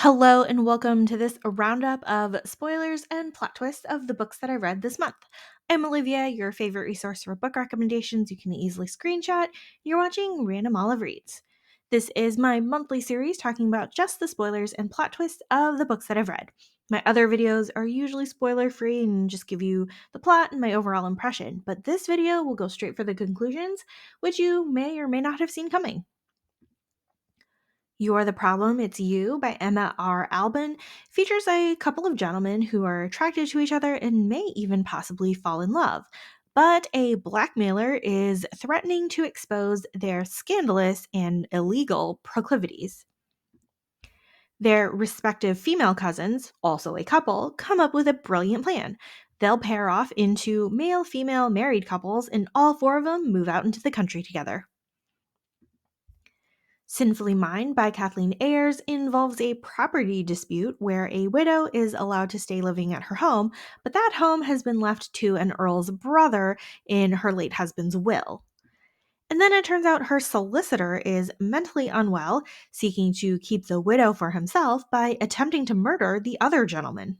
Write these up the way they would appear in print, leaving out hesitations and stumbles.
Hello, and welcome to this roundup of spoilers and plot twists of the books that I read this month. I'm Olivia, your favorite resource for book recommendations you can easily screenshot. You're watching Random Olive Reads. This is my monthly series talking about just the spoilers and plot twists of the books that I've read. My other videos are usually spoiler free and just give you the plot and my overall impression, but this video will go straight for the conclusions, which you may or may not have seen coming. You're the Problem, It's You by Emma R. Albin features a couple of gentlemen who are attracted to each other and may even possibly fall in love. But a blackmailer is threatening to expose their scandalous and illegal proclivities. Their respective female cousins, also a couple, come up with a brilliant plan. They'll pair off into male female married couples, and all four of them move out into the country together. Sinfully Mine by Kathleen Ayers involves a property dispute where a widow is allowed to stay living at her home, but that home has been left to an earl's brother in her late husband's will. And then it turns out her solicitor is mentally unwell, seeking to keep the widow for himself by attempting to murder the other gentleman.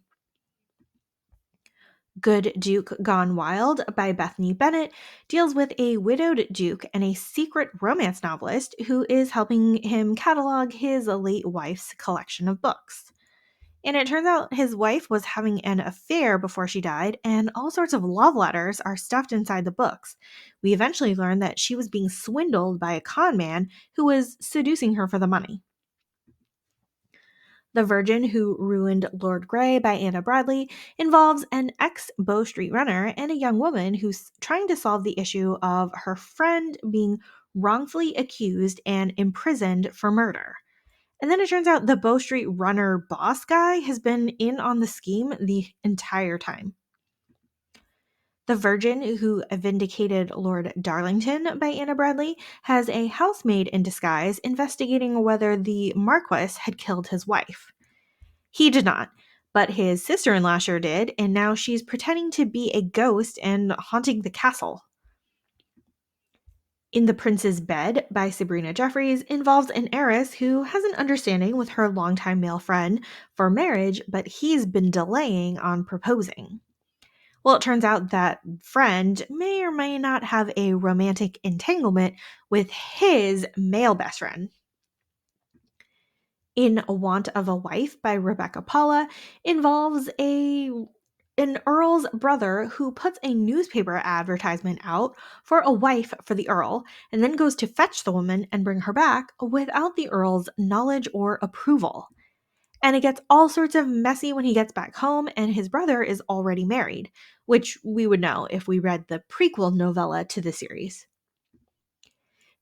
Good Duke Gone Wild by Bethany Bennett deals with a widowed duke and a secret romance novelist who is helping him catalog his late wife's collection of books. And it turns out his wife was having an affair before she died, and all sorts of love letters are stuffed inside the books. We eventually learn that she was being swindled by a con man who was seducing her for the money. The Virgin Who Ruined Lord Grey by Anna Bradley involves an ex Bow Street runner and a young woman who's trying to solve the issue of her friend being wrongfully accused and imprisoned for murder. And then it turns out the Bow Street runner boss guy has been in on the scheme the entire time. The Virgin Who Vindicated Lord Darlington by Anna Bradley has a housemaid in disguise investigating whether the Marquis had killed his wife. He did not, but his sister in law sure did, and now she's pretending to be a ghost and haunting the castle. In the Prince's Bed by Sabrina Jeffries involves an heiress who has an understanding with her longtime male friend for marriage, but he's been delaying on proposing. Well, it turns out that friend may or may not have a romantic entanglement with his male best friend. In Want of a Wife by Rebecca Paula involves an earl's brother who puts a newspaper advertisement out for a wife for the earl and then goes to fetch the woman and bring her back without the earl's knowledge or approval. And it gets all sorts of messy when he gets back home and his brother is already married, which we would know if we read the prequel novella to the series.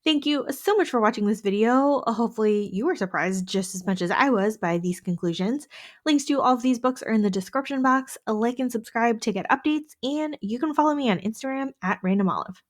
Thank you so much for watching this video. Hopefully you were surprised just as much as I was by these conclusions. Links to all of these books are in the description box. Like and subscribe to get updates, and you can follow me on Instagram at Random Olive.